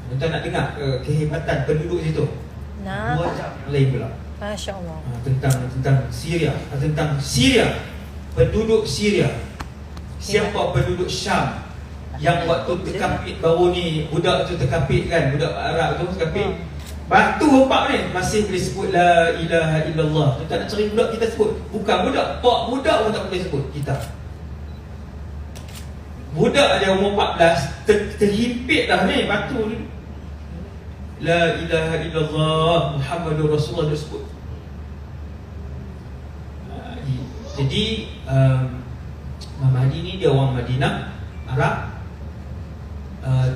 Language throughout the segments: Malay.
Tuan nak dengar kehebatan penduduk situ? Nah, 2 jam yang lain pula. Masya Allah. Tentang Syria, tentang Syria, penduduk Syria. Siapa penduduk Syam yang waktu terkapit baru ni, budak tu terkapit kan, budak Arab tu terkapit. Batu hempak ni masih boleh sebut la ilaha illallah. Kita nak cari budak kita sebut. Bukan budak, pak budak pun tak boleh sebut kita. Budak dia umur 14 terhimpit dah ni batu ni. La ilaha illallah Muhammadur Rasulullah dia sebut. Jadi Imam Mahdi ni dia orang Madinah, Arab.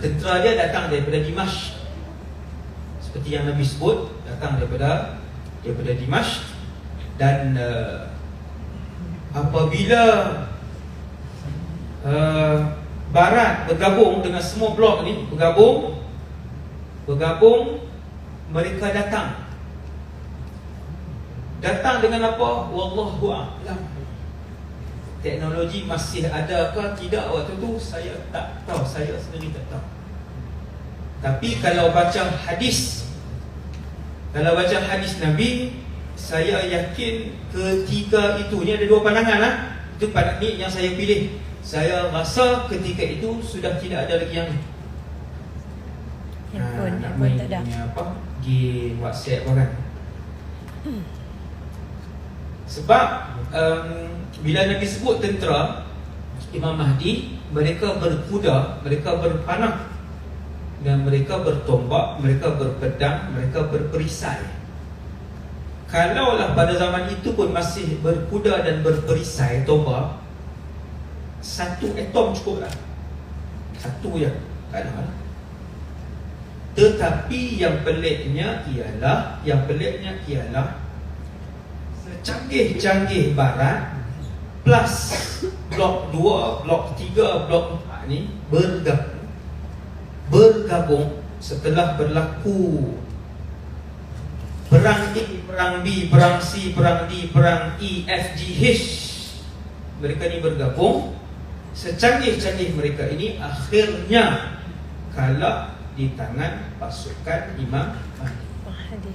Tentera dia datang daripada Dimashq. Seperti yang Nabi sebut, datang daripada Dimashq. Dan apabila Barat bergabung dengan semua blok ni, bergabung, mereka datang dengan apa? Wallahu a'lam. Teknologi masih ada ke tidak waktu tu saya tak tahu, saya sendiri tak tahu. Tapi kalau baca hadis Nabi, saya yakin ketika itu, ni ada 2 pandangan lah. Itu pandangan ni yang saya pilih. Saya rasa ketika itu sudah tidak ada lagi yang ni. Handphone tak ada. Apa? Game, WhatsApp kan. Sebab bila Nabi sebut tentera Imam Mahdi, mereka berkuda, mereka berpanah, dan mereka bertombak, mereka berpedang, mereka berperisai. Kalaulah pada zaman itu pun masih berkuda dan berperisai, tombak, 1 atom cukup lah. 1 je, tak ada lah. Tetapi yang peliknya ialah secanggih-canggih Barat plus blok 2, blok 3, blok 4 ni bergabung setelah berlaku perang A, perang B, perang C, perang D, perang E, F, G, H. Mereka ni bergabung. Secanggih-canggih mereka ini akhirnya kalah di tangan pasukan Imam Mahdi.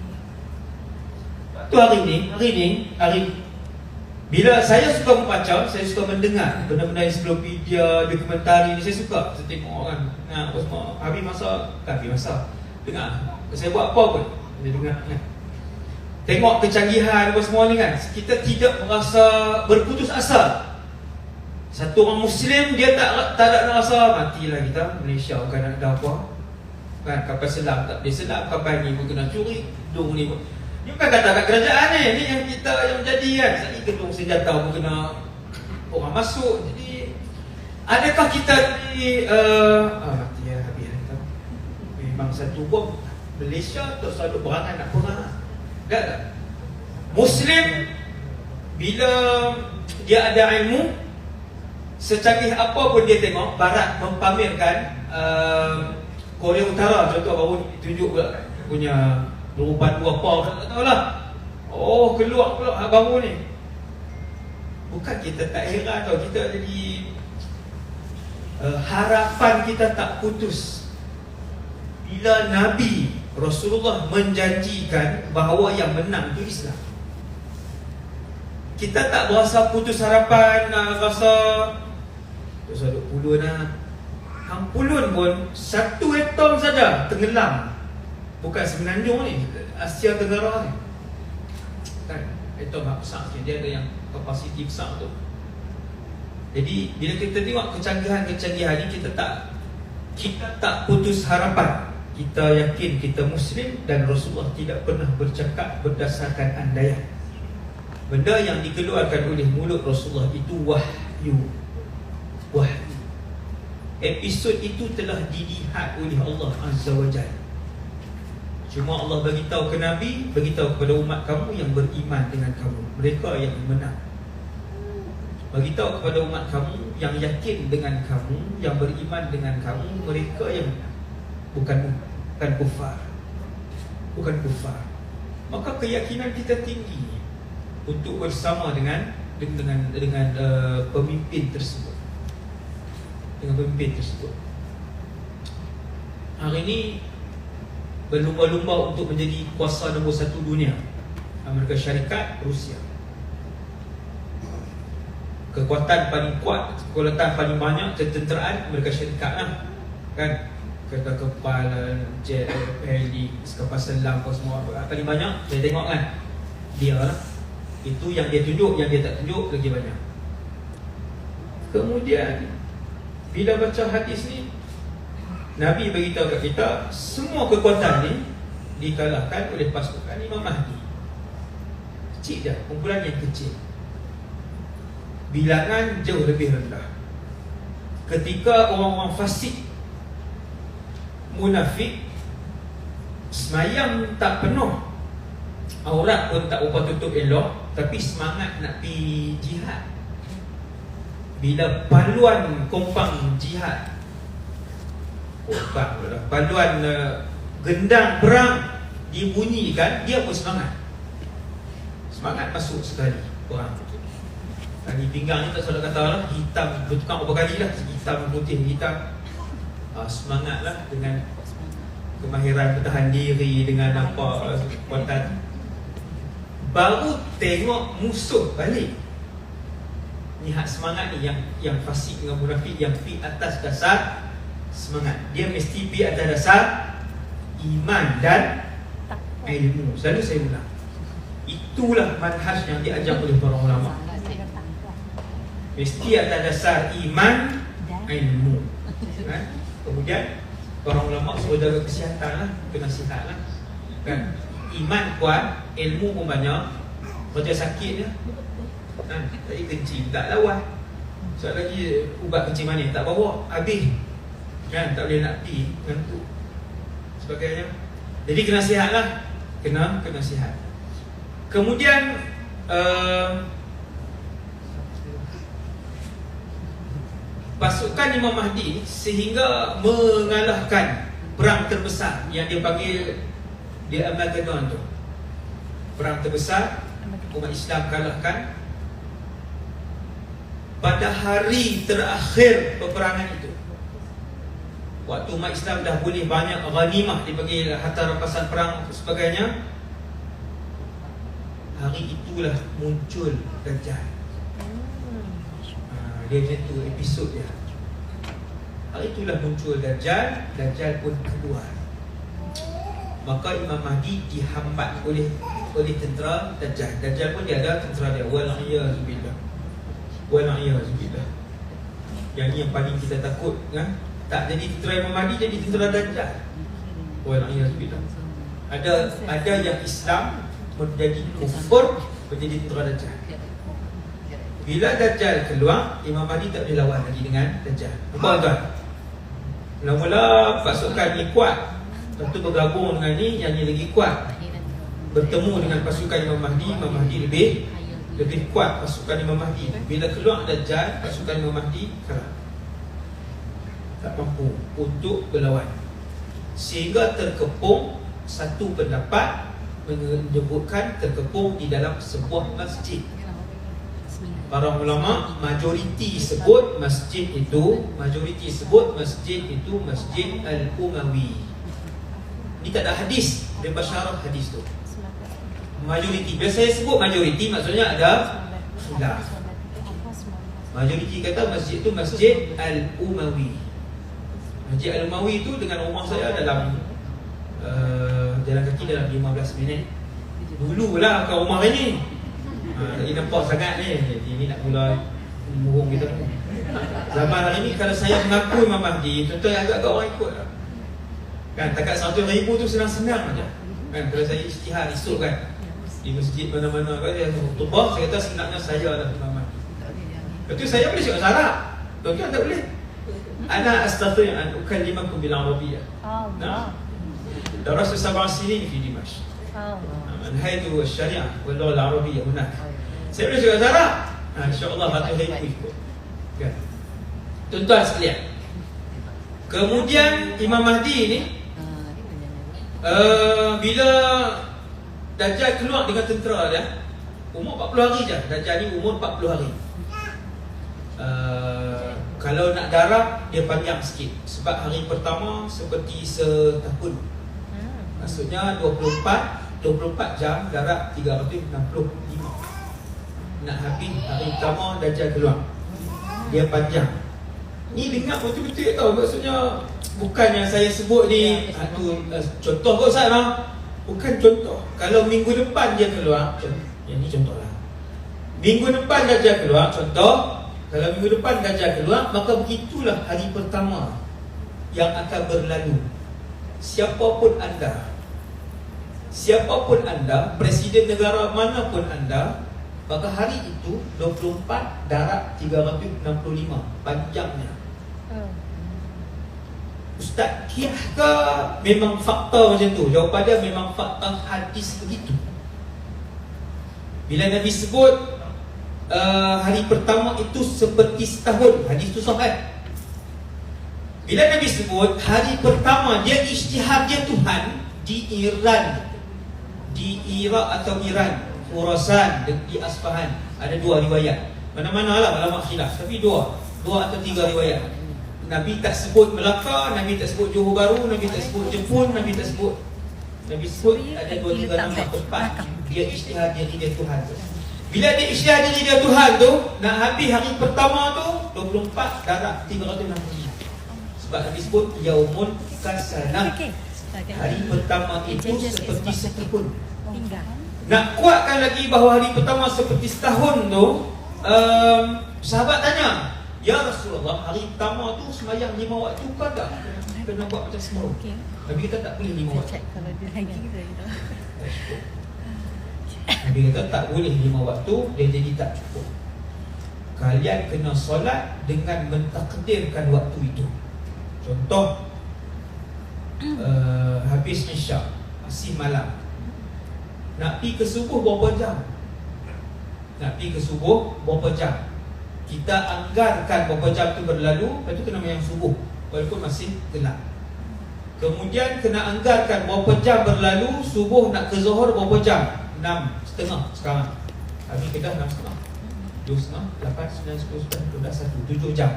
Tu hari ni bila saya suka membaca, saya suka mendengar benda-benda ensiklopedia, dokumentari ni, saya suka. Saya tengok kan, apa semua. Habis masa dengar. Saya buat apa pun, saya dengar kan. Tengok kecanggihan apa semua ni kan, kita tidak merasa berputus asa. Satu orang Muslim, dia tak ada rasa matilah kita, Malaysia bukan ada apa kan, kapal selam tak boleh selam, kapal ni pun kena curi, gedung ni pun. Ni bukan kata kat kerajaan ni yang kita yang jadi kan. Sekali gedung senjata pun kena orang masuk. Jadi adakah kita ni mati ya, habis kita. Memang satu bom Malaysia terus selalu berangan nak perang. Tak. Muslim bila dia ada ilmu, secanggih apa pun dia tengok, Barat mempamerkan Korea Utara contoh baru tunjuk pula punya perubahan apa tak tahulah. Oh, keluar baru ni. Bukan kita tak heran tau, kita jadi harapan kita tak putus. Bila Nabi Rasulullah menjanjikan bahawa yang menang itu Islam, kita tak berasa putus harapan, rasa terus ada puluh nak hampulun pun 1 atom saja tenggelam. Bukan semenanjung ni, Asia Tenggara ni kan, atom besar sikit, dia ada yang kapasiti besar tu. Jadi bila kita tengok kecanggihan-kecanggihan ni, kita tak putus harapan. Kita yakin kita Muslim dan Rasulullah tidak pernah bercakap berdasarkan andaian. Benda yang dikeluarkan oleh mulut Rasulullah itu wahyu. Episod itu telah dilihat oleh Allah Azza wa Jalla. Cuma Allah beritahu ke Nabi, beritahu kepada umat kamu yang beriman dengan kamu, mereka yang menang. Beritahu kepada umat kamu yang yakin dengan kamu, yang beriman dengan kamu, mereka yang menang. Bukan kufar. Maka keyakinan kita tinggi untuk bersama dengan pemimpin tersebut. Hari ini berlumba-lumba untuk menjadi kuasa nombor 1 dunia. Amerika Syarikat, Rusia. Kekuatan paling kuat, kekuatan paling banyak tenteraan Amerika Syarikat lah, kan? Kapal, jet, heli, kapal selam, apa semua paling banyak saya tengok kan, dia lah. Itu yang dia tunjuk, yang dia tak tunjuk lagi banyak. Kemudian bila baca hadis ni, Nabi beritahu kat kita, semua kekuatan ni dikalahkan oleh pasukan Imam Mahdi. Kecil je, kumpulan yang kecil, bilangan jauh lebih rendah. Ketika orang-orang fasik, munafik, semayang tak penuh, aurat pun tak upah tutup elok, tapi semangat nak pergi jihad. Bila paluan kompang jihad, paluan gendang perang dibunyikan, dia pun semangat. Semangat masuk sekali orang. Di pinggang ni tak salah kata lah, hitam bertukar berapa kali lah, hitam putih hitam. Semangatlah dengan kemahiran bertahan diri, dengan apa kekuatan. Baru tengok musuh balik. Lihat semangat ni yang fasik dengan munafik, yang pi atas dasar semangat. Dia mesti pi atas dasar iman dan ilmu. Selalu saya ulang, itulah manhaj yang diajar oleh para ulama. Mesti atas dasar iman, ilmu, kan? Kemudian para ulama suruh jaga kesihatan lah, kena sihat lah, kan? Iman kuat, ilmu pun banyak, kerja sakit je, kan? Tadi kencing tak lawan, sekali lagi ubat kencing manis tak bawa, habis, kan? Tak boleh nak pergi, ngantuk, sebagainya. Jadi kena sihat lah, kena sihat. Kemudian pasukan Imam Mahdi sehingga mengalahkan perang terbesar yang dia panggil di Armageddon tu. Perang terbesar, umat Islam kalahkan pada hari terakhir peperangan itu. Waktu umat Islam dah boleh banyak ghanimah, dipanggil harta rampasan perang dan sebagainya, hari itulah muncul Dajjal. Dia macam tu episod dia. Hari itulah muncul Dajjal. Dajjal pun keluar. Maka Imam Mahdi dihambat oleh tentera Dajjal. Dajjal pun dia ada tentera dia. Wal'iyazubillah. Yang ni yang paling kita takut, kan? Tak jadi tentera Imam Mahdi, jadi tentera Dajjal. Wal'iyazubillah. Ada yang Islam menjadi kufur, menjadi tentera Dajjal. Bila Dajjal keluar, Imam Mahdi tak boleh lawan lagi dengan Dajjal. Nampak tuan? Mula-mula pasukan ni kuat, lepas tu bergabung dengan ni, yang ni lagi kuat. Bertemu dengan pasukan Imam Mahdi lebih kuat pasukan Imam Mahdi. Bila keluar Dajjal, pasukan Imam Mahdi kalah, tak mampu untuk berlawan. Sehingga terkepung, satu pendapat menyebutkan terkepung di dalam sebuah masjid. Para ulama majoriti sebut masjid itu Masjid Al-Umawi. Ini tak ada hadis, dia bersyarah hadis tu. Majoriti, biasa saya sebut majoriti, maksudnya ada khilaf. Majoriti kata masjid itu Masjid Al-Umawi. Masjid Al-Umawi itu dengan rumah saya dalam jalan kaki dalam 15 minit. Dululah kat rumah ini. Lagi nampak sangat ni. Ini nak mula murung kita. Zaman hari ni kalau saya mengaku Imam Mahdi, contoh agak-agak orang ikut lah, kan? Takat 100,000 tu senang-senang aja, kan? Kalau saya ijtihad esok kan, di masjid mana-mana kan, saya khutbah, saya kata sebenarnya saya adalah Imam Mahdi. Lepas tu saya boleh cakap Arab, tuan-tuan tak boleh. Ana astati' an ukallimakum bil arabiyyah. Nah, darastu 7 sinin fi Dimashq. Manhaj syariah wal lugha al-arabiyyah hunak. Saya boleh cakap Arab. InsyaAllah satu hari aku ikut, kan? Tuan-tuan sekalian, kemudian Imam Mahdi ni bila Dajjal keluar dengan tentera dia, umur 40 hari je. Dajjal ni umur 40 hari. Kalau nak darab, dia panjang sikit. Sebab hari pertama seperti setahun. Maksudnya 24 jam darab 365. Nak habis hari pertama Dajjal keluar. Dia panjang. Ni dengar betul-betul tau. Maksudnya bukan yang saya sebut ni contoh kot Ustaz lah. Bukan contoh. Kalau minggu depan dia keluar, yang ni contoh lah. Minggu depan Dajjal keluar, contoh. Kalau minggu depan Dajjal keluar, maka begitulah hari pertama yang akan berlalu. Siapapun anda, presiden negara manapun anda, maka hari itu 24 darab 365 panjangnya. Ustaz, kiyah ke memang fakta macam tu? Jawapan dia memang fakta hadis begitu. Bila Nabi sebut hari pertama itu seperti setahun, hadis tu sahih. Bila Nabi sebut hari pertama, dia ijtihad dia Tuhan di Iran, di Iraq atau Iran, Khurasan dan di Asfahan. Ada dua riwayat. Mana-mana lah ulama khilaf, tapi dua atau tiga riwayat. Nabi tak sebut Melaka, Nabi tak sebut Johor Bahru, Nabi tak sebut Jepun, Nabi sebut ada dua tiga nama tempat dia ijtihad dia Tuhan tu. Bila dia ijtihad dia Tuhan tu, nak habis hari pertama tu 24 darab 365. Sebab Nabi sebut Yaumun Kasanah. Hari pertama itu seperti setahun. Nak kuatkan lagi bahawa hari pertama seperti setahun tu, sahabat tanya, ya Rasulullah, hari pertama tu sembahyang 5 waktu ke tak? Kena buat macam semua. Nabi kata tak boleh 5 waktu. Nabi kata tak boleh 5 waktu, dia jadi tak cukup. Kalian kena solat dengan mentakdirkan waktu itu. Contoh, habis Isyak, masih malam, nak pergi ke subuh berapa jam? Kita anggarkan berapa jam tu berlalu, lepas tu kena mayang subuh walaupun masih gelap. Kemudian kena anggarkan berapa jam berlalu, subuh nak ke zuhur berapa jam? 6.30 sekarang. Habis kita 6.30, 2.30, 8, 9, 10, 11, 12, 1, 7 jam.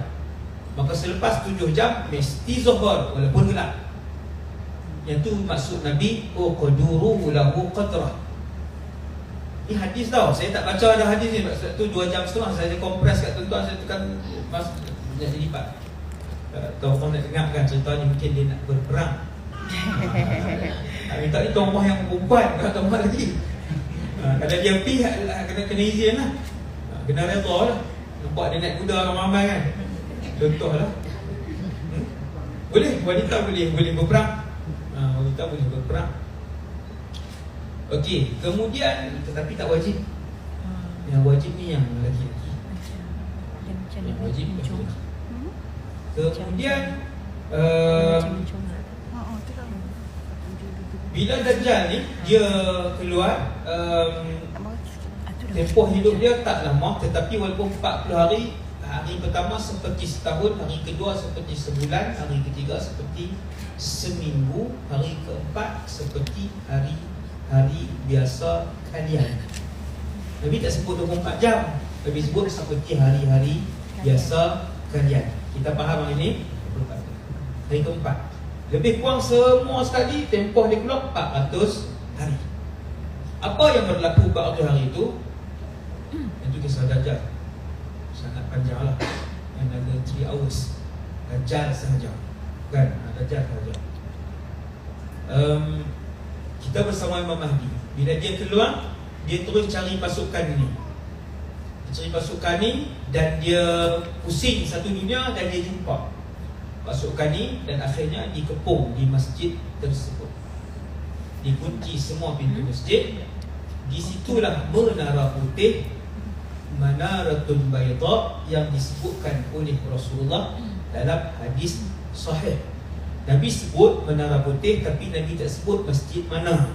Maka selepas 7 jam mesti zuhur walaupun gelap. Yang tu maksud Nabi, qaduru lahu qadrah. Ini hadis tau, saya tak baca ada hadis ni. Sebab tu 2 jam setengah saya kompres kat tuan-tuan, saya tekan jadi lipat. Tahu orang nak dengarkan cerita ni, mungkin dia nak berperang. Minta ni tuan rumah yang perempuan, tak tuan rumah lagi. Kalau dia pergi, kena izin lah. Kena redha lah. Nampak dia naik kuda ramai-ramai kan. Contoh lah. Boleh, wanita boleh berperang. Wanita boleh berperang. Okey, kemudian tetapi tak wajib. Yang wajib ni yang lelaki-lelaki. Yang wajib lelaki. Kemudian bila Dajjal ni dia keluar, tempoh hidup dia tak lama, tetapi walaupun 40 hari, hari pertama seperti setahun, hari kedua seperti sebulan, hari ketiga seperti seminggu, hari keempat seperti hari biasa kalian. Nabi tak sebut 24 jam, Nabi sebut seperti hari-hari biasa kalian. Kita faham hari ini? 24 jam. Hari keempat, lebih kurang semua sekali tempoh dia keluar 400 hari. Apa yang berlaku 400 hari itu? Itu kisah Dajjal. Sangat panjang lah. Another 3 hours. Dajjal sahaja. Kan? Dajjal sahaja. Kita bersama Imam Mahdi. Bila dia keluar, dia terus cari pasukan ini. Dia cari pasukan ni, dan dia pusing satu dunia, dan dia jumpa pasukan ni, dan akhirnya dikepung di masjid tersebut. Dikunci semua pintu masjid. Di situlah menara putih, Manaratun Bayda, yang disebutkan oleh Rasulullah dalam hadis sahih. Nabi sebut menara putih, tapi Nabi tak sebut masjid mana.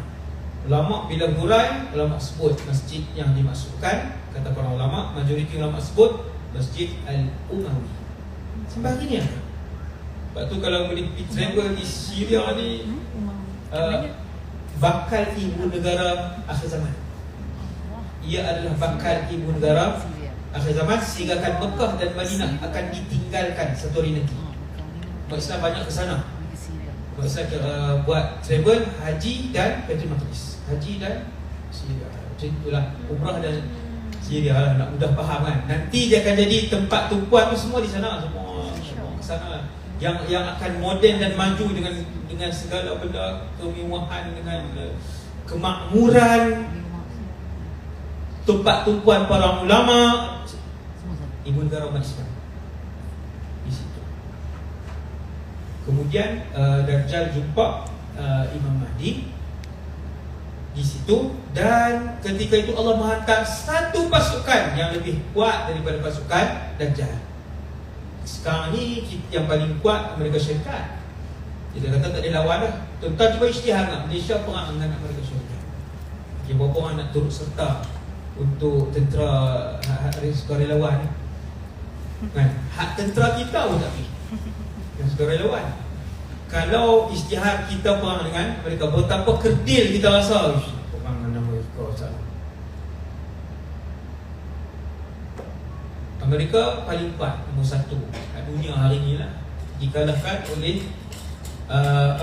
Ulama bila hurai, ulama sebut masjid yang dimaksudkan. Kata para ulama, majoriti ulama sebut Masjid Al-Umawi. Sebagainya. Sebab tu kalau boleh pergi travel di Syria ni, bakal ibu negara akhir zaman. Ia adalah bakal ibu negara akhir zaman, sehingga Mekah dan Madinah akan ditinggalkan satu hari nanti. Umat Islam banyak ke sana. Maksud buat travel haji dan Baitul Maqdis. Haji dan Syria. Macam itulah umrah dan Syria lah, nak mudah faham kan. Nanti dia akan jadi tempat tumpuan tu semua di sana, semua ke sana lah. Yang akan moden dan maju dengan segala benda kemewahan, dengan kemakmuran, tempat tumpuan para ulama, ibu negara umat Islam di situ. Kemudian Dajjal jumpa Imam Mahdi di situ, dan ketika itu Allah menghantar satu pasukan yang lebih kuat daripada pasukan Dajjal. Sekarang ni yang paling kuat Amerika Syarikat. Dia kata tak ada lawan dah. Tuan-tuan cuba isytihar nak Malaysia perang dengan Amerika Syarikat. Okay, berapa orang nak turut serta untuk tentera sukarelawan ni? Kan? Hak tentera kita pun tak pergi yang sukarelawan. Kalau isytihar kita perang dengan mereka, betapa kerdil kita rasa perang dengan Amerika. Amerika paling kuat, nombor satu kat dunia hari ni lah. Dikalahkan oleh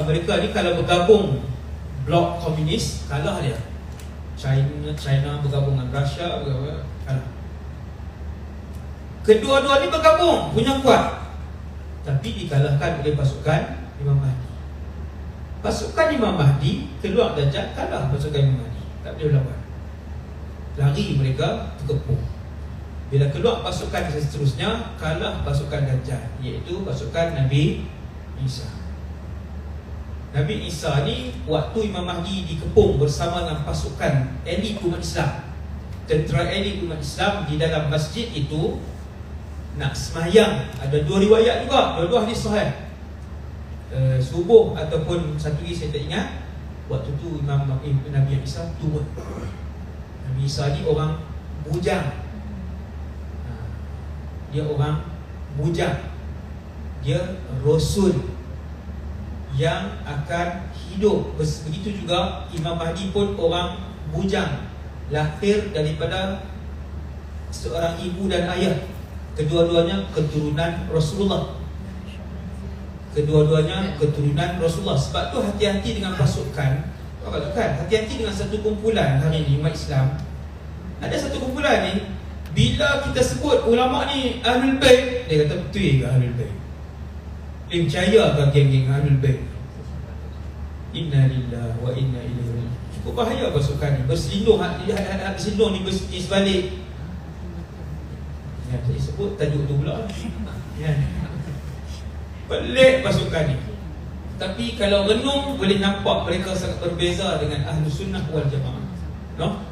Amerika ni kalau bergabung blok komunis, kalah dia. China bergabung dengan Russia, kalah. Kedua-dua ni bergabung, punya kuat, tapi dikalahkan oleh pasukan Imam Mahdi. Pasukan Imam Mahdi keluar Dajjal, kalah pasukan Imam Mahdi, tak boleh lawan. Lari mereka terkepung. Bila keluar pasukan seterusnya, kalah pasukan Dajjal, iaitu pasukan Nabi Isa. Nabi Isa ni waktu Imam Mahdi dikepung bersama dengan pasukan elit umat Islam, tentera elit umat Islam di dalam masjid itu nak semayang. Ada dua riwayat juga, dua-dua hadis sahih. Subuh ataupun satu lagi saya tak ingat. Waktu tu Nabi Isa turun. Nabi Isa ni orang bujang. Dia orang bujang. Dia Rasul yang akan hidup. Begitu juga Imam Mahdi pun orang bujang, lahir daripada seorang ibu dan ayah. Kedua-duanya keturunan Rasulullah. Kedua-duanya keturunan Rasulullah. Sebab tu hati-hati dengan pasukan. Hati-hati dengan satu kumpulan hari ni umat Islam. Ada satu kumpulan ni, bila kita sebut ulama ni Ahlul Bait, dia kata betul ke Ahlul Bait? Dia percaya ke geng-geng Ahlul Bait? Inna lillahi wa inna ilaihi raji'un. Cukup bahaya pasukan ni. Berselindung, berselindung ni sebalik. Ya, saya sebut tajuk tu pula. Ya. Pelik pasukan ni. Tapi kalau renung, boleh nampak mereka sangat berbeza dengan Ahlus Sunnah wal Jamaah. No?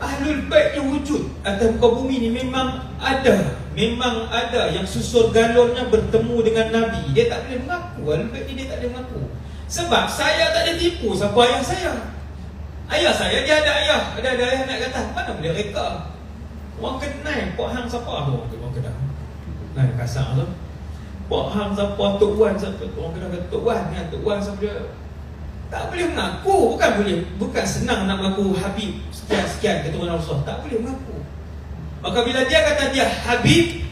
Ahlul Bait yang wujud atas muka bumi ni memang ada. Memang ada yang susur galurnya bertemu dengan Nabi. Dia tak boleh mengaku. Ahlul Bait ni dia tak boleh mengaku. Sebab saya tak ada tipu siapa ayah saya. Ayah saya dia ada ayah. Ada ayah nak kata, mana boleh reka. Orang kenal Pok Hang siapa? Orang Kedah. Nah, kasar tu. Pok Hang siapa? Tok Wan siapa? Orang Kedah kata Tok Wan. Tok Wan siapa dia? Tak boleh mengaku. Bukan senang nak mengaku Habib sekian-sekian keturunan Rasulullah. Tak boleh mengaku. Maka bila dia kata dia Habib,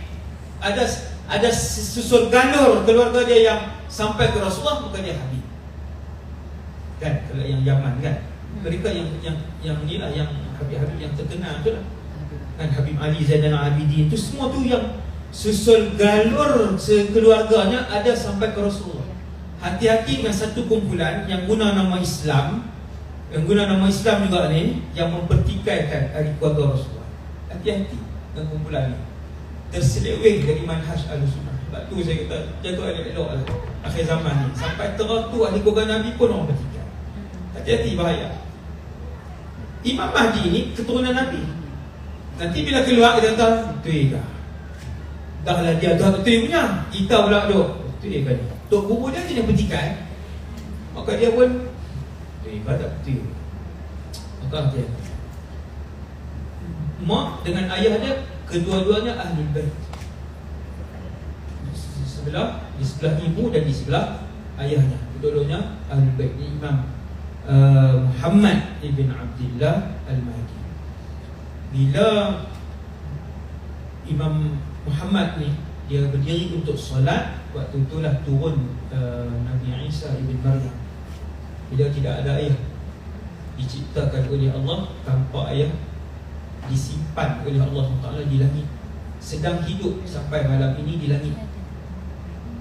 ada susul galur keluarga dia yang sampai ke Rasulullah, maka dia Habib. Kan? Kalau yang Yaman kan, mereka yang inilah yang Habib-Habib yang terkenal tu lah. Kan Habib Ali Zainal Abidin tu, semua tu yang susul galur sekeluarganya ada sampai ke Rasulullah. Hati-hati dengan satu kumpulan yang guna nama Islam, yang guna nama Islam juga ni, yang mempertikaikan hari keluarga Rasulullah. Hati-hati dengan kumpulan ni. Terseleweng dari manhaj Ahlussunnah. Sebab tu saya kata, jaga elok-elok lah akhir zaman ni. Sampai teratur ahli keluarga Nabi pun orang bertikai. Hati-hati, bahaya. Imam Mahdi ni keturunan Nabi. Nanti bila keluar kita kata, betul ke? Dah lah dia dah betul punya. Kita pula duk, betul ke ni? Tok guru dia yang bertikai. Maka dia pun tak betul. Maka dia mak dengan ayah dia, kedua-duanya Ahlul Bait. Di sebelah ibu dan di sebelah ayahnya, kedua-duanya Ahlul Bait. Imam Muhammad ibn Abdullah Al-Mahdi. Bila Imam Muhammad ni dia berdiri untuk solat, waktu itulah turun Nabi Isa ibn Maryam. Bila tidak ada ayah, diciptakan oleh Allah tanpa ayah, disimpan oleh Allah Taala di langit, sedang hidup sampai malam ini di langit,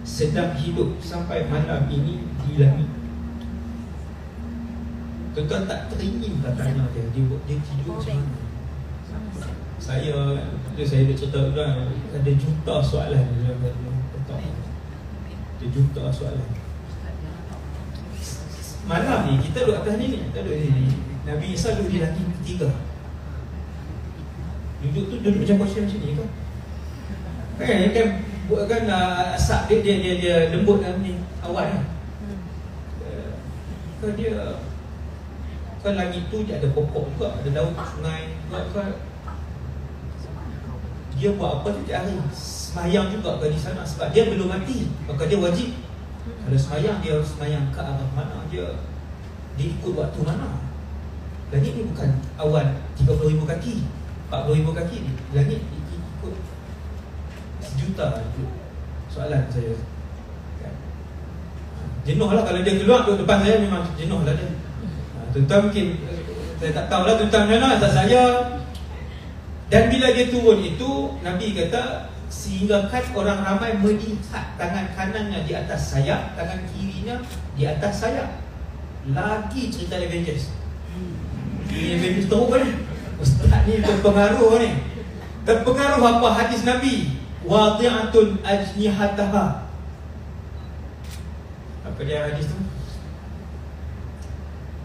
sedang hidup sampai malam ini di langit. Tuan-tuan tak teringin katanya dia tidur macam mana. Saya nak cerita orang ada juta soalan dalam ada juta soalan. Malam ni kita duduk atas ni, kita duduk ni. Nabi Isa duduk di langit ketiga. Duduk macam posisi macam ni kan? Kan buatkan asap dia lembut dalam ni awal kan? Kan dia kan langit tu dia ada pokok juga, ada laut, sungai juga kan. Dia buat apa tu tiap hari? Semayang juga kan di sana sebab dia belum mati, maka dia wajib. Kalau semayang, dia harus semayang ke arah mana, dia ikut waktu mana. Langit ni bukan awan 30,000 kaki, 40,000 kaki ni. Langit ikut sejuta soalan saya kan? Jenuh lah kalau dia keluar duduk depan saya, memang jenuh lah dia. Tuan-tuan mungkin saya tak tahulah tuan-tuan mana, tak saya. Dan bila dia turun itu, Nabi kata sehingga kan orang ramai melihat tangan kanannya di atas sayap, tangan kirinya di atas sayap. Lagi cerita Avengers. Ini Avengers teruk kan? Ustaz ni terpengaruh ni. Terpengaruh apa hadis Nabi? Wadi'atun ajnihataha. Apa dia hadis tu?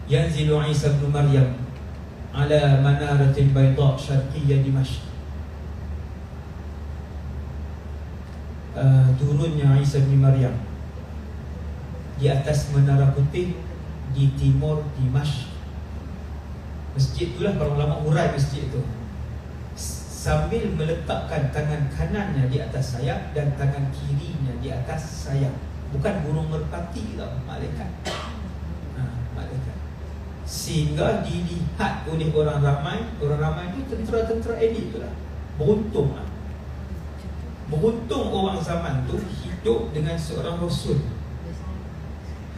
Yanzilu Isa ibn Maryam ala manaratin bayda syarqiyya Dimashq. Turunnya Isa bin Maryam di atas menara putih di timur Dimashq. Masjid itulah para ulama urai masjid itu, sambil meletakkan tangan kanannya di atas sayap dan tangan kirinya di atas sayap. Bukan burung merpati tau, malaikat. Malaikat. Sehingga dilihat oleh orang ramai. Orang ramai itu tentera-tentera elit tu lah. Beruntung lah. Beruntung orang zaman tu hidup dengan seorang Rasul.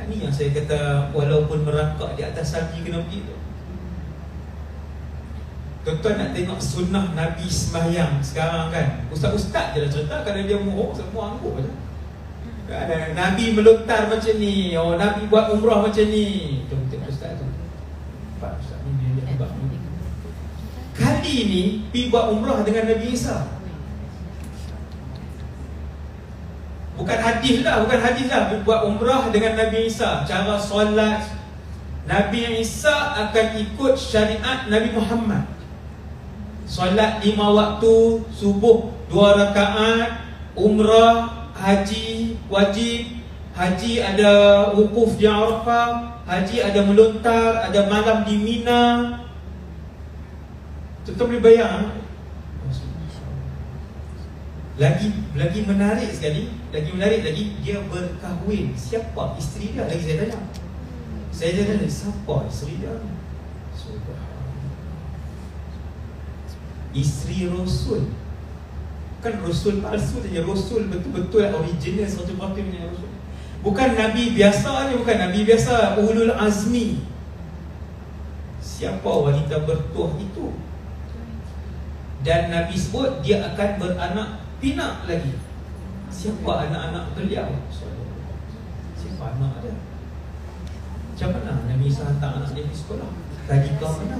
Ini yang saya kata, walaupun merangkak di atas salji kena begitu. Tuan-tuan nak tengok sunnah Nabi sembahyang sekarang kan, ustaz-ustaz je lah cerita. Kalau dia mohon, semua angguk je. Nabi melontar macam ni, Nabi buat umrah macam ni. Tengok ustaz tu, Pak ustaz ni dia abang ni. Kali ni pergi buat umrah dengan Nabi Isa. Bukan hadis lah, buat umrah dengan Nabi Isa. Cara solat Nabi Isa akan ikut syariat Nabi Muhammad. Solat 5 waktu, subuh 2 rakaat, umrah, haji wajib, haji ada wukuf di Arafah, haji ada melontar, ada malam di Mina. Tuan-tuan boleh bayang. Lagi menarik sekali, dia berkahwin. Siapa isteri dia? Lagi saya tanya. Siapa isteri dia? Isteri Rasul. Kan Rasul palsu saja, Rasul betul-betul original 100% punya Rasul. Bukan Nabi biasa ni, bukan Nabi biasa, ulul azmi. Siapa wanita bertuah itu? Dan Nabi sebut dia akan beranak pinak lagi. Siapa anak-anak beliau? Siapa anak dia? Macam mana Nabi Isa hantar anak dia di sekolah? Tadika mana?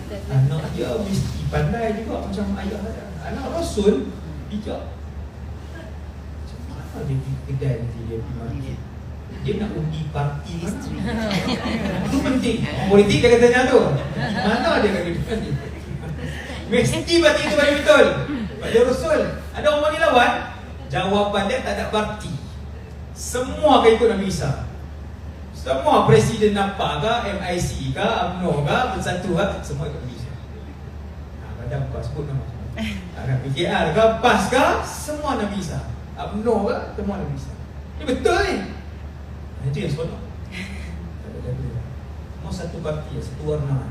Anak dia mesti pandai juga macam ayah dia. Anak Rasul bijak. Macam mana dia pergi kedai nanti, dia pergi market, dia nak undi parti mana? Itu penting. Politik dia katanya tu. Mana dia kata ni? Mesti parti itu bagi betul. Pada Rasul. Ada orang ni lawan, jawapan dia tak ada parti. Semua akan ikut Nabi Isa. Semua presiden apa ke, MIC ke, UMNO ke, Bersatu ke, semua ikut Nabi Isa. Badan kau sebut nama. PKR ke, PAS ke, semua Nabi Isa. UMNO ke, semua Nabi Isa. Ini betul ni. Itu yang seronok. Semua satu parti, satu warna.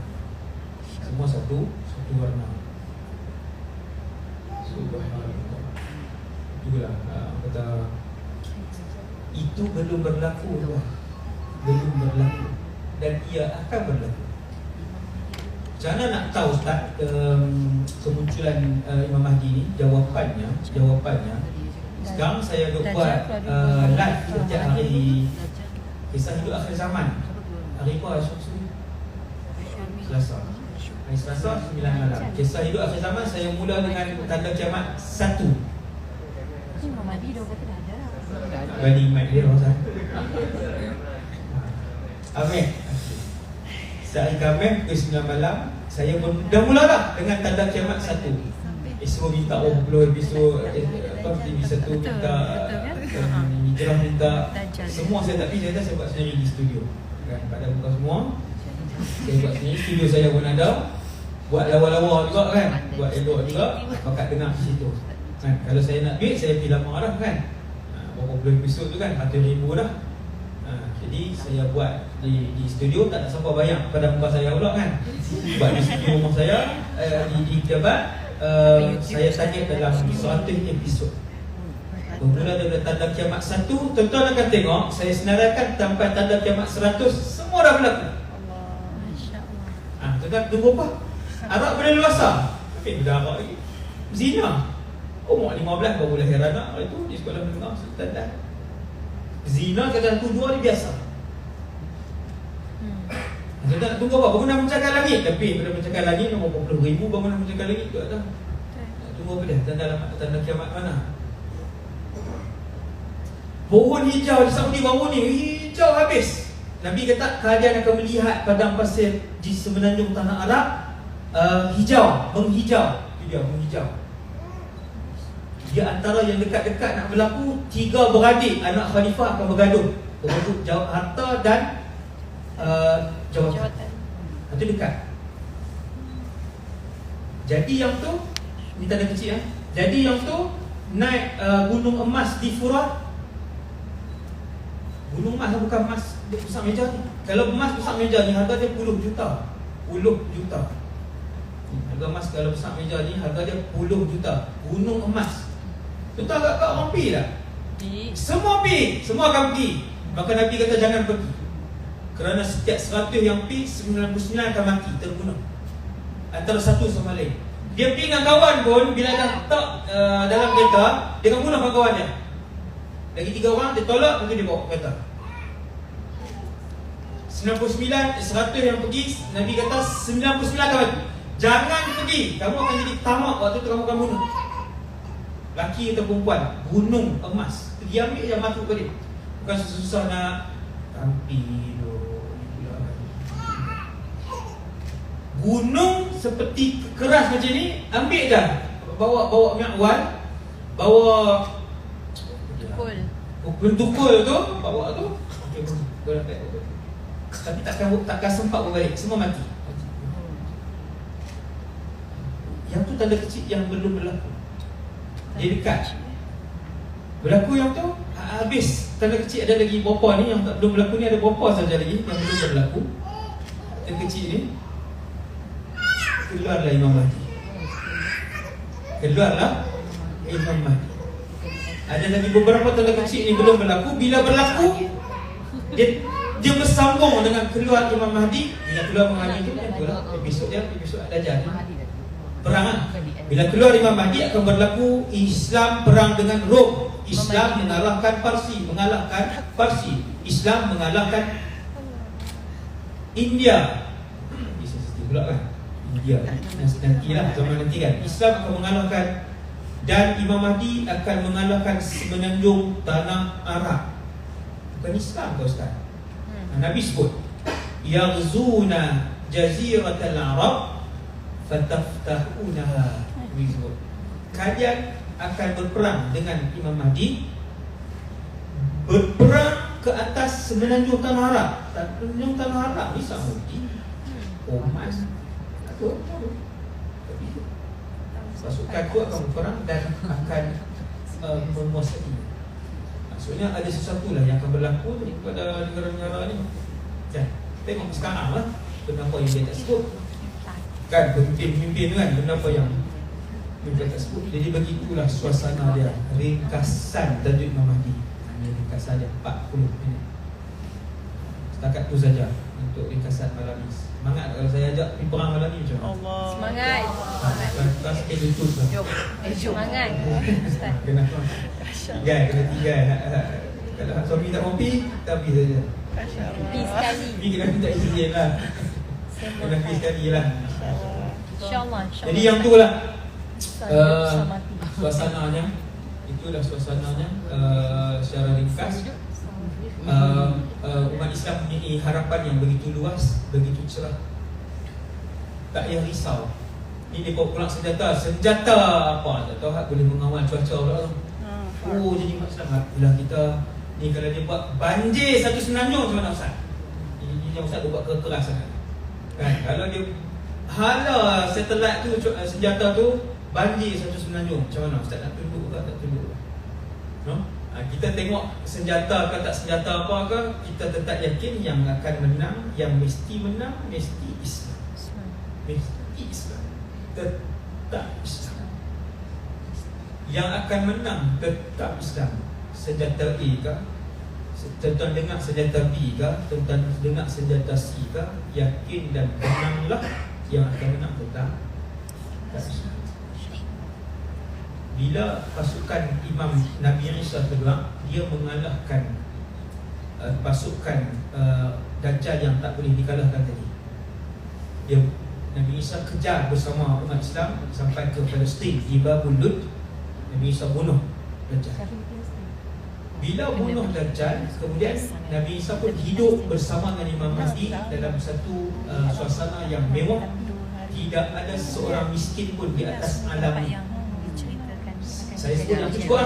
Semua satu warna. Subhanallah. itulah kata itu belum berlaku, belum berlaku, dan ia akan berlaku. Macam mana nak tahu Ustaz kemunculan Imam Mahdi ni? Jawapannya sekarang saya duk buat live setiap hari kisah hidup akhir zaman. Hari apa? Selasa. Hari Selasa 9 malam. Kisah hidup akhir zaman saya mula dengan tanda kiamat 1. Imam Mahdi dah kata dah ada. Bani mic dia Ustaz. Amin. Saat kami pukul 9 malam, saya pun dah mula dah dengan tanda kiamat 1. Esok minta 20 episod, TV 1 minta, hijrah minta. Semua saya tak pergi, saya buat sendiri di studio kan, pada buka semua saya buat sendiri, studio saya pun ada. Buat lawa-lawa juga kan, buat elok juga, pakat dengar di situ kan. Kalau saya nak duit, saya pergi lama dah kan, berapa puluh episod tu kan, 100,000 dah. Jadi saya buat di studio, tak ada siapa bayar pada muka saya pula kan. Buat di studio rumah saya, di Jabat. Saya target dalam 100 episod. Bermula daripada tanda kiamat 1, tuan-tuan akan tengok saya senaraikan sampai tanda kiamat 100, semua dah berlaku. Masya-Allah. Tuan-tuan tunggu apa? Arak boleh luasa. Tapi dah arak lagi. Zina. Umur 15 baru lahir anak itu di sekolah menengah standard. Zina kata tuduh ni biasa. Kita nak tunggu apa? Bangunan pencakar langit. Tapi pada pencakar langit nombor 40,000 bangunan pencakar langit tu ada. Nak tunggu apa dah? Tanda kiamat mana? Pohon hijau di Saudi baru ni hijau habis. Nabi kata kalian akan melihat padang pasir di semenanjung tanah Arab hijau, menghijau. Itu dia menghijau. Di antara yang dekat-dekat nak berlaku, 3 beradik anak khalifah akan bergaduh berebut harta dan jawatan. Itu dekat. Jadi yang tu, ni tanda kecil ya. Jadi yang tu naik gunung emas di Furat. Gunung emas bukan emas dia pusat meja ni. Kalau emas pusat meja ni harga dia 10 juta. 10 juta. Harga emas kalau pusat meja ni harga dia 10 juta. Gunung emas. Tuan agak orang pergi tak? Semua pergi, semua akan pergi. Maka Nabi kata jangan pergi. Kerana setiap 100 yang pergi, 99 akan mati, terbunuh antara satu sama lain. Dia pergi dengan kawan pun, bila dah tak dalam kereta, dia akan bunuh kawan dia. Lagi 3 orang, dia tolak, maka dia bawa kereta. 99, 100 yang pergi, Nabi kata 99 akan mati. Jangan pergi, kamu akan jadi tamak waktu tu kamu akan bunuh. Laki atau perempuan, gunung emas, dia ambil yang matu pada dia. Bukan susah nak tampi gunung seperti keras macam ni, ambil dah. Bawa minyak wan, bawa tukul tu, bawa tu. Okey, boleh pakai. Tapi takkan sempat berbalik, semua mati. Yang tu tanda kecil yang belum berlaku. Dia dekat. Berlaku yang tu habis. Tanda kecil ada lagi berapa ni yang tak belum berlaku ni, ada berapa saja lagi yang belum berlaku. Tanda kecil ni keluarlah Imam Mahdi. Keluarlah Imam Mahdi. Ada lagi beberapa tanda kecil ni belum berlaku. Bila berlaku, dia bersambung dengan keluar Imam Mahdi. Bila keluar Imam Mahdi tu, episod Dajjal perang. Bila keluar Imam Mahdi akan berlaku Islam perang dengan Rom. Islam mengalahkan Parsi. Islam mengalahkan India. Bisa pula kan? India. Nantilah zaman nanti kan. Islam akan mengalahkan, dan Imam Mahdi akan mengalahkan semenanjung tanah Arab. Bukan Islam kau Ustaz. Nabi sebut yaghzuna jaziratal Arab fataftahunaha. Kalian akan berperang dengan Imam Mahdi, berperang ke atas semenanjung tanah Arab. Semenanjung tanah Arab ni Saudi, Oman, pasukan tu akan berperang dan akan menguasai. Maksudnya ada sesuatu lah yang akan berlaku pada negara-negara ni. Tengok sekarang lah, kenapa yang dia tak sebut kan, pemimpin-pemimpin tu kan, kenapa yang Mereka tak sebut. Jadi begitulah suasana dia. Ringkasan tajuk Imam Mahdi. Ini ringkasan dia 40 minit. Setakat tu saja untuk ringkasan malam ni. Semangat kalau saya ajak pergi perang malam ni macam mana? Allah. Semangat. Kita sikit lutut lah. Semangat. Ustaz. Kenapa? Kena tiga. Kalau suami tak mampu, kita pergi saja. Pergi sekali. Pergi kena minta izin lah. Kena pergi sekali lah. InsyaAllah. Jadi yang tu lah Sama suasananya. Itulah suasananya secara ringkas. Umat Islam mempunyai harapan yang begitu luas, begitu cerah. Tak payah risau. Ni dia bawa pulang senjata apa tak tahu boleh mengawal cuaca pula. Oh, jadi umat Islam bila kita ni kalau dia buat banjir satu semenanjung macam mana Ustaz? Ini Ustaz buat keras sangat. Kan kalau dia hala satelit tu senjata tu banjir satu semenanjung macam mana Ustaz nak tunduk ke tak tunduk? No? Kita tengok senjata ke tak senjata apa ke, kita tetap yakin yang akan menang, yang mesti menang, mesti Islam. Mesti Islam. Tetap Islam. Yang akan menang tetap Islam. Senjata A ke, tuan dengar senjata B ke, tuan dengar senjata C ke, yakin dan menanglah yang akan menang tetap Islam. Bila pasukan Imam Nabi Isa terbang, dia mengalahkan pasukan Dajjal yang tak boleh dikalahkan tadi. Dia Nabi Isa kejar bersama umat Islam sampai ke Palestin di Babul Lud. Nabi Isa bunuh Dajjal. Bila bunuh Dajjal, kemudian Nabi Isa pun hidup bersama dengan Imam Mahdi dalam satu suasana yang mewah. Tidak ada seorang miskin pun di atas alam ini. Saya sebut yang kedua,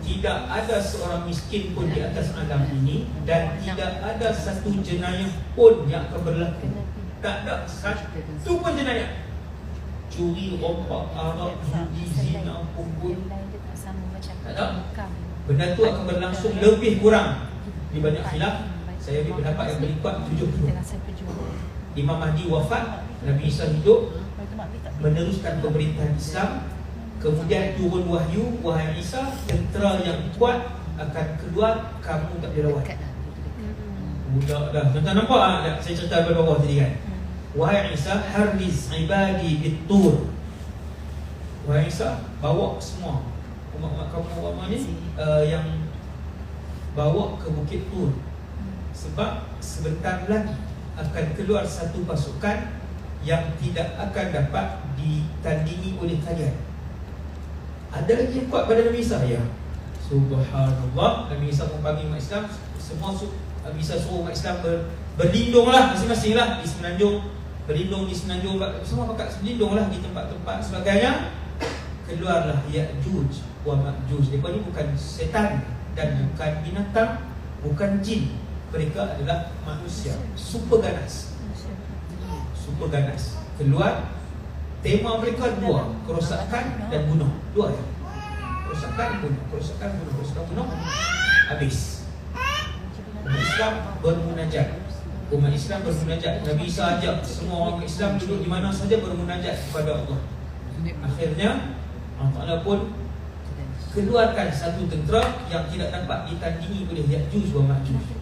tidak ada seorang miskin pun di atas alam ini dan tidak ada satu jenayah pun yang akan berlaku. Tak ada satu pun jenayah. Curi, rompak, arak, judi, zina, punggut. Tak ada. Benda tu akan berlangsung lebih kurang. Di banyak khilaf, saya ambil pendapat yang paling kuat 70. Imam Mahdi wafat, Nabi Isa hidup, meneruskan pemerintahan Islam. Kemudian turun wahyu, wahai Isa, tentera yang kuat akan keluar, kamu tak boleh lawan. Budak dah. Tuan-tuan nampak tak? Saya cerita di bawah tadi kan. Wahai Isa, harriz ibadi bitur. Wahai Isa, bawa semua umat-umat kaum ni yang bawa ke Bukit Tur. Sebab sebentar lagi akan keluar satu pasukan yang tidak akan dapat ditandingi oleh kalian. Ada lagi yang kuat pada Nabi Isa? Ya. Subhanallah. Nabi Isa mempanggil umat Islam. Semua Nabi Isa suruh umat Islam berlindunglah masing-masing lah di semenanjung. Berlindung di semenanjung. Semua pakat berlindunglah di tempat-tempat sebagainya. Keluarlah Ya'juj wa Ma'juj. Mereka ni bukan setan dan bukan binatang, bukan jin. Mereka adalah manusia. Super ganas. Super ganas. Keluar. Tema mereka dua, kerosakan dan bunuh. Dua je. Kerosakan, bunuh. Kerosakan, bunuh. Kerosakan, bunuh. Habis. Umat Islam bermunajat. Umat Islam bermunajat. Nabi Isa ajak semua orang Islam duduk di mana saja bermunajat kepada Allah. Akhirnya Allah Ta'ala pun keluarkan satu tentera yang tidak dapat ditandingi oleh Ya'juj wa Ma'juj.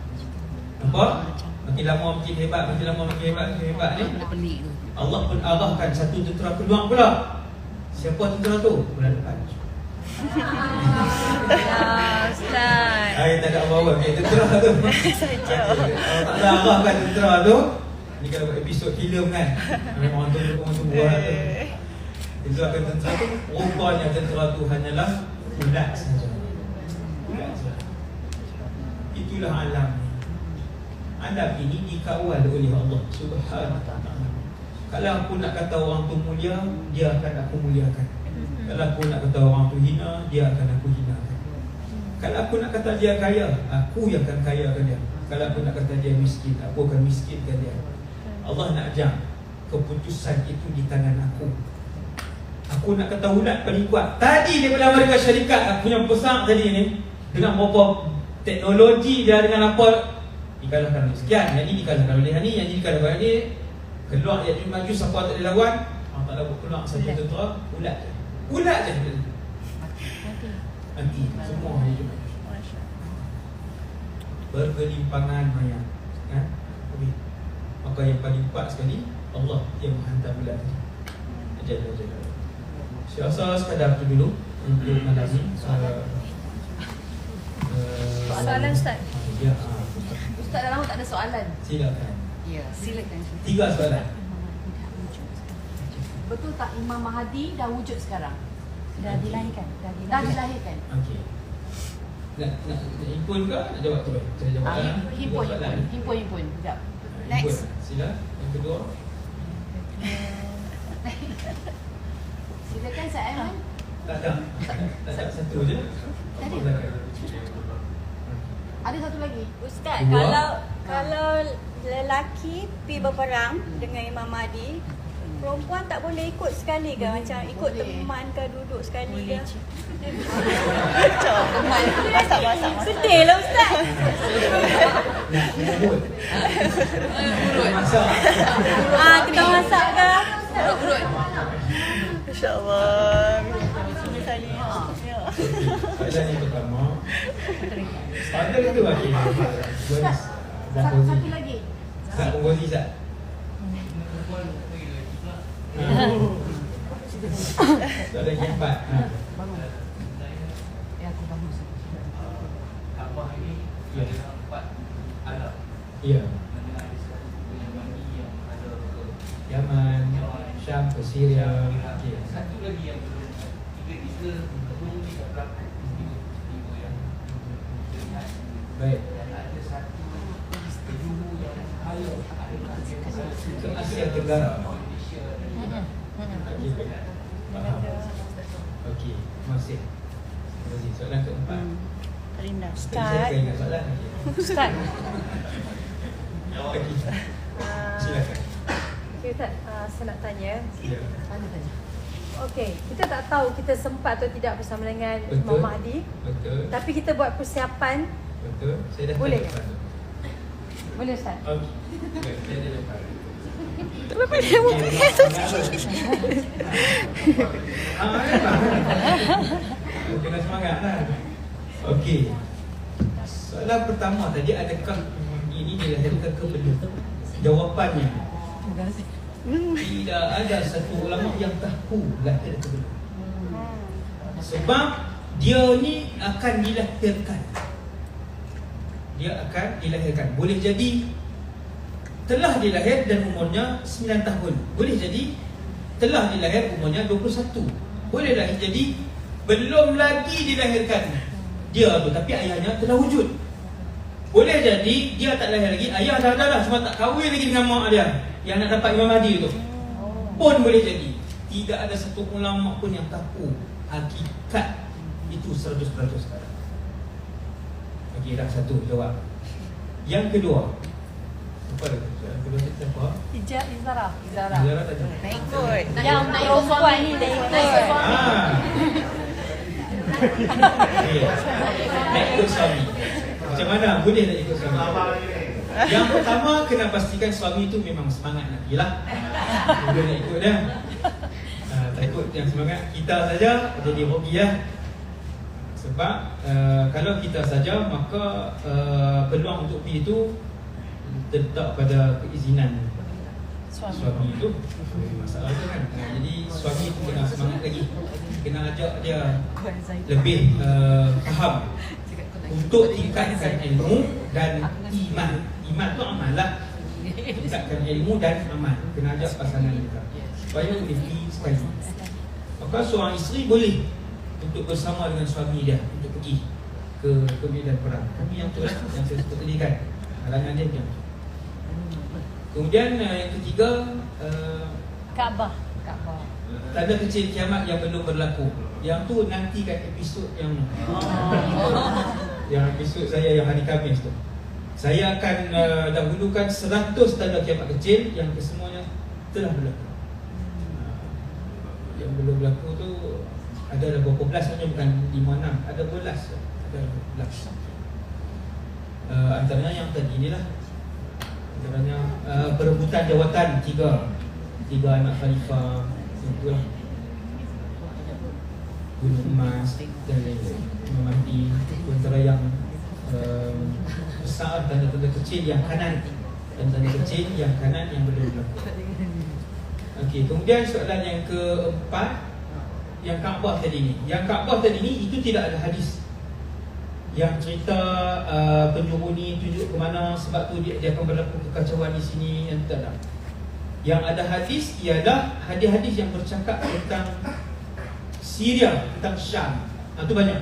Nampak? Makin lama makin hebat, makin lama makin hebat, makin hebat ni. Allah pun arahkan satu tentera keluar pula. Siapa tentera tu? Bulan depan. Ya, Ustaz. Tak ada apa-apa. Tentera tu. Allah Ta'ala arahkan tentera tu. Ni kalau buat episod filem kan. Orang tu buat tu. Itu akan tentera tu. Rupanya tentera tu hanyalah ulat saja. Ulat saja. Itulah alam ni. Alam ini dikawal oleh Allah Subhanahu wa ta'ala. Kalau aku nak kata orang tu mulia, dia akan aku muliakan. Kalau aku nak kata orang tu hina, dia akan aku hinakan. Kalau aku nak kata dia kaya, aku yang akan kayakan dia. Kalau aku nak kata dia miskin, aku akan miskinkan dia. Allah nak ajar keputusan itu di tangan aku. Aku nak kata ulat paling kuat. Tadi daripada Amerika Syarikat, aku yang besar tadi ni, dengan berapa teknologi dia, dengan apa, dikalahkan oleh sekian, yang ini dikalahkan oleh ni, yang ini dikalahkan oleh ni. Keluar Ya'juj Ma'juj, siapa tak boleh lawan, Allah Ta'ala keluar satu tentera ulat je. Ulat je Nanti. nanti semua hari Jumaat. Bergelimpangan mayat. Habis. Maka yang paling kuat sekali Allah yang menghantar ulat ni. Jaga. Saya rasa sekadar tu dulu untuk malam ni. Soalan Ustaz. Ya, Ustaz dah lama tak ada soalan. silakan. Ya, silakan. 3 soalan. Betul tak Imam Mahdi dah wujud sekarang? Dah dilahirkan. Dah dilahirkan. Okey. Nak himpun ke? Nak jawab tu? Saya jawab lah. Himpun. Sekejap. Next. Sila. Yang kedua. Silakan Ustaz Aiman. Tak ada. Satu je. Tadi. Ada satu lagi. Ustaz, Dua. kalau lelaki pergi berperang dengan Imam Mahdi, perempuan tak boleh ikut sekali ke? Macam ikut teman ke, duduk sekali ke? Sedih lah Ustaz. Nak urut. Masak. Kita masak ke? Urut. InsyaAllah. Soalan yang pertama. Soalan itu bagi Satu lagi. Tak Bonggozi tak? Soalan yang 4. Ya, aku bangun. Ya. Yaman, Syam ke Syria. Okey. Satu lagi yang belum tiga belum tidak berlaku peristiwa yang terlihat. Baik. Dan ada satu penjuru yang kaya Ke Asia Tenggara. Malaysia dan Okey, baik. Faham. Okey, masih. Terima kasih. Soalan keempat. Rinda. Saya ingat soalan. Ustaz. Okey. Silakan. Okay, Ustaz, saya nak tanya. Ya. Mana tadi? Okey, kita tak tahu kita sempat atau tidak bersama dengan Betul. Imam Mahdi. Betul. Tapi kita buat persiapan. Betul. Saya dah Boleh tanya ke? depan tu. Boleh Ustaz? Okey. Baik, saya dah depan. Kena semangat lah. Okey. Soalan pertama tadi, adakah ini dilahirkan ke belum? Jawapannya, tidak ada satu ulama yang tahu lahir ke belum. Sebab dia ni akan dilahirkan. Dia akan dilahirkan. Boleh jadi telah dilahir dan umurnya 9 tahun. Boleh jadi telah dilahir umurnya 21. Boleh jadi belum lagi dilahirkan dia tu, tapi ayahnya telah wujud. Boleh jadi dia tak lahir lagi, ayah dah ada dah, cuma tak kahwin lagi dengan mak dia yang nak dapat Imam Mahdi tu. Pun boleh jadi. Tidak ada satu ulama pun yang tahu hakikat itu 100% sekarang. Okey, dah satu jawab. Yang kedua, apa lagi? Yang kedua kita apa? Izarah. Zara. Zara tanya. Nak ikut. Yang perempuan ni dah ikut. Okay. Nak ikut suami. Macam mana? Boleh tak ikut suami? Yang pertama, kena pastikan suami tu memang semangat nak pergi lah. Boleh nak ikut dia. Tak ikut yang semangat, kita saja jadi hobi lah. Sebab kalau kita saja, maka peluang untuk pergi tu terletak pada keizinan suami itu. Masalah tu kan. Jadi suami tu kena semangat lagi, kena ajak dia lebih faham untuk tingkatkan ilmu dan iman. Iman tu amal lah. Tingkatkan ilmu dan amal. Kena ajak pasangan kita supaya boleh pergi sekali. Maka seorang isteri boleh untuk bersama dengan suami dia untuk pergi ke medan perang. Tapi yang tu lah yang saya sebut tadi kan, halangan dia macam tu. Kemudian yang ketiga, Kaabah. tanda kecil kiamat yang belum berlaku. Yang tu nantikan episod yang episod saya yang hari Khamis tu. Saya akan dahulukan 100 tanda kiamat kecil yang kesemuanya telah berlaku. Yang belum berlaku tu ada berapa belas sebenarnya, bukan 5-6, ada 12. Ada 12. Antaranya yang tadi inilah. Antaranya perebutan jawatan tiga anak khalifah, itulah. gunung emas dan lain-lain. Imam Mahdi itu antara yang besar, tanda-tanda kecil yang kanan, dan tanda kecil yang kanan yang belum berlaku. Okey, kemudian soalan yang keempat, yang Kaabah tadi ni. Yang Kaabah tadi ni itu tidak ada hadis yang cerita penjuru ni tunjuk ke mana sebab tu dia akan berlaku kekacauan di sini, yang tak ada. Yang ada hadis ialah hadis-hadis yang bercakap tentang Syria, tentang Syam. Itu banyak.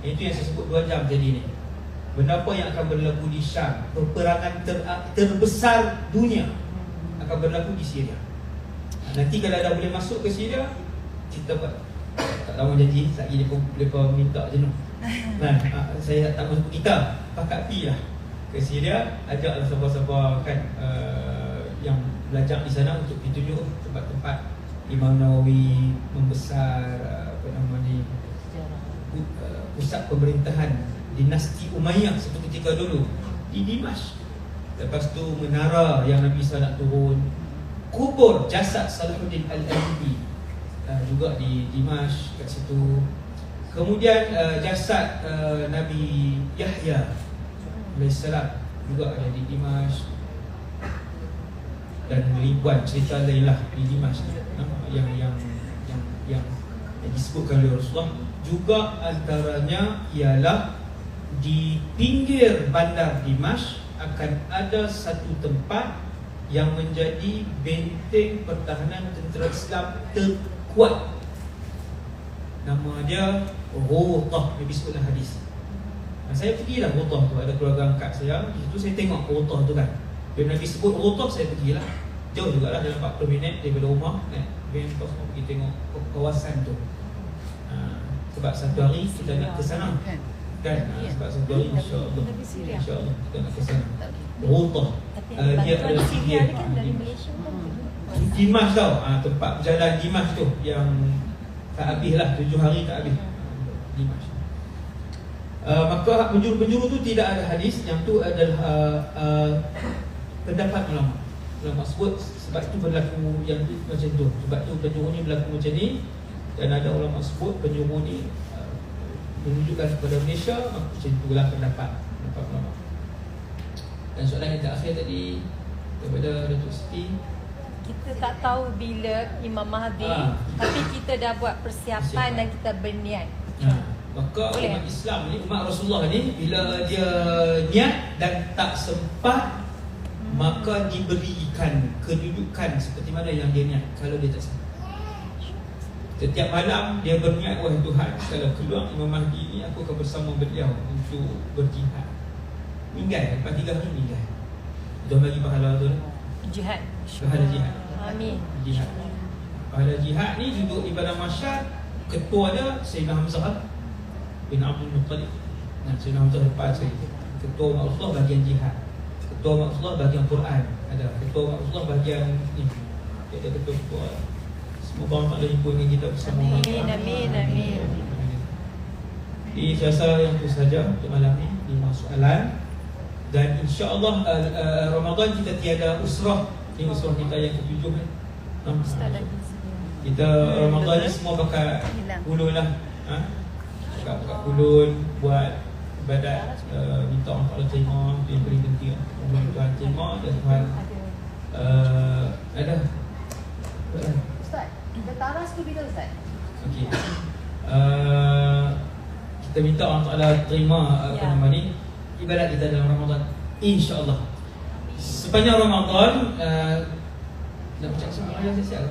Itu yang saya sebut 2 jam jadi ni. Benda apa yang akan berlaku di Syam, peperangan terbesar dunia akan berlaku di Syria. Nanti kalau dah boleh masuk ke Syria, kita buat tak tahu janji, lagi mereka minta jenuh. Saya tak masuk kita, pakat pi lah ke Syria, ajaklah sahabat-sahabat kan yang belajar di sana untuk ditunjuk tempat-tempat Imam Nawawi membesar apa nama ni, pusat pemerintahan dinasti Umayyah seperti ketika dulu di Dimash. Lepas tu menara yang Nabi SAW turun, kubur jasad Salahuddin Al-Ayyubi juga di Dimash kat situ. Kemudian jasad Nabi Yahya alaihissalam juga ada di Dimash, dan ribuan cerita lain lah di Dimash yang disebutkan oleh Rasulullah. Juga antaranya ialah di pinggir bandar Dimash akan ada satu tempat yang menjadi benteng pertahanan tentera Islam terkuat. Nama dia Ghutah, Nabi sebut dalam hadis. Saya pergilah Ghutah tu, ada keluarga angkat saya. Di situ saya tengok Ghutah tu kan. Bila Nabi sebut Ghutah, saya pergilah. Jauh jugalah, dalam 40 minit daripada rumah kan. Kita semua pergi tengok kawasan tu. Sebab satu hari kita nak ke sana kan. Sebab satu hari insya-Allah kita nak ke sana. Ghutah. Dia ada Syria ni kan dari Malaysia kan. Dimash tau, tempat berjalan Dimash tu yang tak habis lah, 7 hari tak habis Dimash. Maka penjuru-penjuru tu tidak ada hadis. Yang tu adalah pendapat ulama. Ulama sebut sebab itu berlaku yang macam tu, sebab tu penjuru ni berlaku macam ni. Dan ada ulama sebut penjuru ni menunjukkan kepada Malaysia, maka macam itulah pendapat ulama. Dan soalan yang terakhir tadi daripada Datuk Siti, Kita tak tahu bila Imam Mahdi, tapi kita dah buat persiapan dan kita berniat. Maka boleh. umat Islam ni, umat Rasulullah ni, bila dia niat dan tak sempat, maka diberikan kedudukan seperti mana yang dia niat. Kalau dia tak sempat, setiap malam dia berniat, wahai Tuhan, kalau keluar Imam Mahdi ni, aku akan bersama beliau untuk berjihad. Minggai, lepas 3 hari minggai. Dia bagi pahala tu, Jihad. pahala jihad. Amin. Jihad. Pahala jihad ni duduk di Padang Mahsyar. Ketua dia Sayyidina Hamzah bin Abdul Muttalib. Sayyidina Hamzah depan saya. Ketua umat Rasulullah bahagian jihad. Ketua umat Rasulullah bahagian Quran. Ada ketua umat Rasulullah bahagian ni. Dia ada ketua-ketua. Semoga Allah Ta'ala jumpa dengan kita bersama. Amin. Jadi saya rasa yang itu sahaja untuk malam ni, 5 soalan. Dan insya-Allah Ramadan kita tiada usrah. Ini usrah kita yang ke-7 kan. Kita Ramadan ni semua bakal ulun lah. Bakal ulun buat ibadat, minta Allah Ta'ala terima. Itu yang paling penting. Tuhan terima dan Tuhan ada. Ustaz, the taras tu bila Ustaz? Okey. Kita minta Allah Ta'ala terima apa nama ni, ibadat kita dalam Ramadan, insya-Allah. Sepanjang Ramadan nak baca semua ayat siap.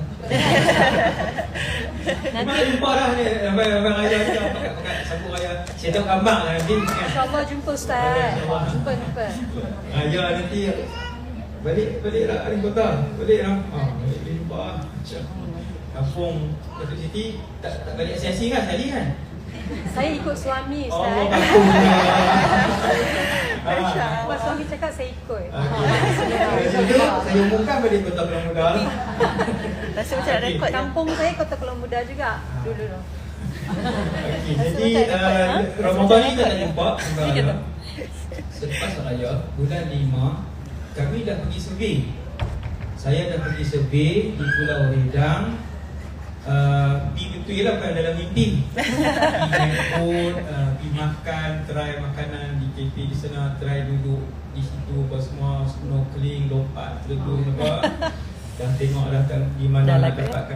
Nanti jumpa dah ni abang ayah kita pakai sapu raya. Saya tahu gambar lah nanti. InsyaAllah jumpa Ustaz. Jumpa. Ayah nanti balik lah hari kota. Balik lah. Balik jumpa. Kampung Datuk Siti tak balik asing-asing kan sekali kan? Saya ikut suami Allah Ustaz. kampung. Sebab suami cakap saya ikut. Saya umumkan balik Kota Kelang Muda. Rasa macam ada rekod. Kampung saya Kota Kelang Muda juga dulu. Okey, jadi Ramadan ni kita nak jumpa. Selepas raya bulan 5 kami dah pergi survey. Saya dah pergi survey di Pulau Redang. Pergi betul lah, bukan dalam mimpi. Pergi handphone, pergi makan, try makanan di kafe di sana, try duduk di situ apa semua, snorkeling, lompat, terjun apa. Dan tengoklah kan di mana nak dapatkan